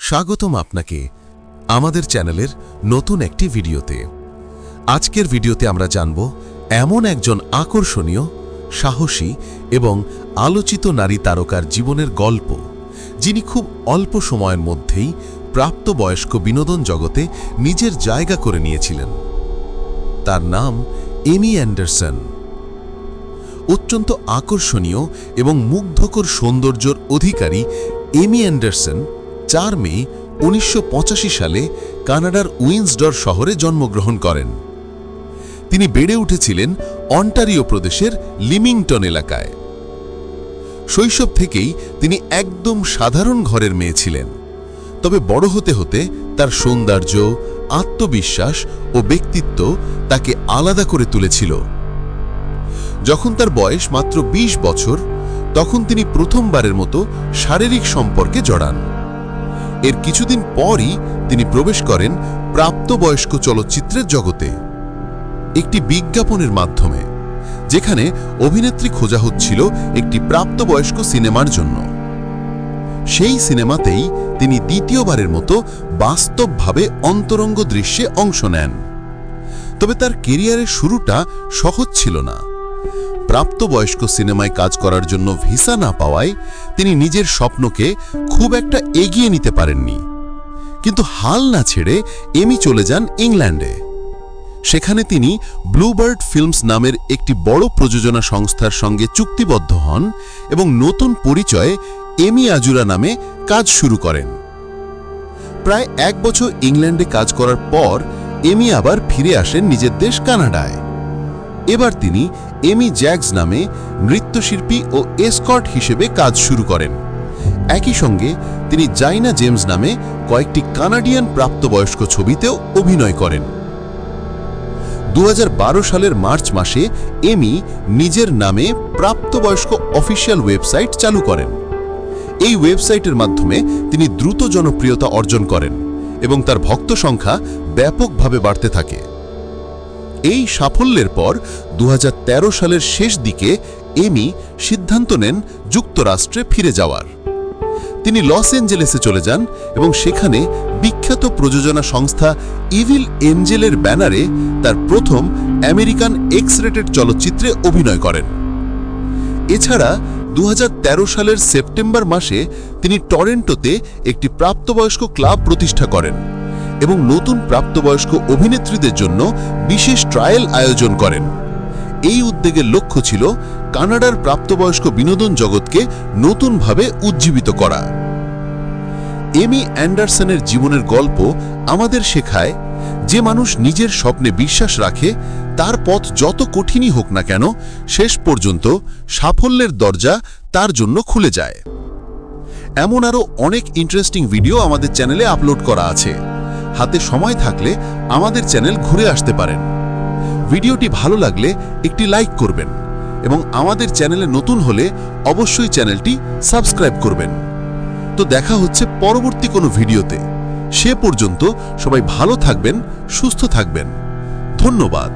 স্বাগতম আপনাকে আমাদের চ্যানেলের নতুন একটি ভিডিওতে। আজকের ভিডিওতে আমরা জানব এমন একজন আকর্ষণীয়, সাহসী এবং আলোচিত নারী তারকার জীবনের গল্প, যিনি খুব অল্প সময়ের মধ্যেই প্রাপ্তবয়স্ক বিনোদন জগতে নিজের জায়গা করে নিয়েছিলেন। তার নাম এমি অ্যান্ডারসন। অত্যন্ত আকর্ষণীয় এবং মুগ্ধকর সৌন্দর্যের অধিকারী এমি অ্যান্ডারসন 4 মে 1985 সালে কানাডার উইন্সডর শহরে জন্মগ্রহণ করেন। তিনি বেড়ে উঠেছিলেন অন্টারিও প্রদেশের লিমিংটন এলাকায়। শৈশব থেকেই তিনি একদম সাধারণ ঘরের মেয়ে ছিলেন, তবে বড় হতে হতে তার সৌন্দর্য, আত্মবিশ্বাস ও ব্যক্তিত্ব তাকে আলাদা করে তুলেছিল। যখন তার বয়স মাত্র 20 বছর, তখন তিনি প্রথমবারের মতো শারীরিক সম্পর্কে জড়ান। এর কিছুদিন পরই তিনি প্রবেশ করেন প্রাপ্তবয়স্ক চলচ্চিত্রের জগতে, একটি বিজ্ঞাপনের মাধ্যমে, যেখানে অভিনেত্রী খোঁজা হচ্ছিল একটি প্রাপ্তবয়স্ক সিনেমার জন্য। সেই সিনেমাতেই তিনি দ্বিতীয়বারের মতো বাস্তবভাবে অন্তরঙ্গ দৃশ্যে অংশ নেন। তবে তার কেরিয়ারের শুরুটা সহজ ছিল না। প্রাপ্তবয়স্ক সিনেমায় কাজ করার জন্য ভিসা না পাওয়ায় তিনি নিজের স্বপ্নকে খুব একটা এগিয়ে নিতে পারেননি। কিন্তু হাল না ছেড়ে এমি চলে যান ইংল্যান্ডে। সেখানে তিনি ব্লুবার্ড ফিল্মস নামের একটি বড় প্রযোজনা সংস্থার সঙ্গে চুক্তিবদ্ধ হন এবং নতুন পরিচয়ে এমি আজুরা নামে কাজ শুরু করেন। প্রায় 1 বছর ইংল্যান্ডে কাজ করার পর এমি আবার ফিরে আসেন নিজের দেশ কানাডায়। এবার তিনি এমি জ্যাগস নামে নৃত্যশিল্পী ও এসকর্ট হিসেবে কাজ শুরু করেন। একই সঙ্গে তিনি জাইনা জেমস নামে কয়েকটি কানাডিয়ান প্রাপ্তবয়স্ক ছবিতেও অভিনয় করেন। 2012 সালের মার্চ মাসে এমি নিজের নামে প্রাপ্তবয়স্ক অফিসিয়াল ওয়েবসাইট চালু করেন। এই ওয়েবসাইটের মাধ্যমে তিনি দ্রুত জনপ্রিয়তা অর্জন করেন এবং তার ভক্ত সংখ্যা ব্যাপকভাবে বাড়তে থাকে। এই সাফল্যের পর 2013 সালের শেষ দিকে এমি সিদ্ধান্ত নেন যুক্তরাষ্ট্রে ফিরে যাওয়ার। তিনি লস অ্যাঞ্জেলেসে চলে যান এবং সেখানে বিখ্যাত প্রযোজনা সংস্থা ইভিল এঞ্জেলের ব্যানারে তার প্রথম আমেরিকান এক্স-রেটেড চলচ্চিত্রে অভিনয় করেন। এছাড়া 2013 সালের সেপ্টেম্বর মাসে তিনি টরন্টোতে একটি প্রাপ্তবয়স্ক ক্লাব প্রতিষ্ঠা করেন এবং নতুন প্রাপ্তবয়স্ক অভিনেত্রীদের জন্য বিশেষ ট্রায়াল আয়োজন করেন। এই উদ্যোগের লক্ষ্য ছিল কানাডার প্রাপ্তবয়স্ক বিনোদন জগৎকে নতুনভাবে উজ্জীবিত করা। এমি অ্যান্ডারসনের জীবনের গল্প আমাদের শেখায় যে মানুষ নিজের স্বপ্নে বিশ্বাস রাখে, তার পথ যত কঠিনই হোক না কেন, শেষ পর্যন্ত সাফল্যের দরজা তার জন্য খুলে যায়। এমন আরও অনেক ইন্টারেস্টিং ভিডিও আমাদের চ্যানেলে আপলোড করা আছে। হাতে সময় থাকলে আমাদের চ্যানেল ঘুরে আসতে পারেন। ভিডিওটি ভালো লাগলে একটি লাইক করবেন এবং আমাদের চ্যানেলে নতুন হলে অবশ্যই চ্যানেলটি সাবস্ক্রাইব করবেন। তো দেখা হচ্ছে পরবর্তী কোনো ভিডিওতে। সে পর্যন্ত সবাই ভালো থাকবেন, সুস্থ থাকবেন। ধন্যবাদ।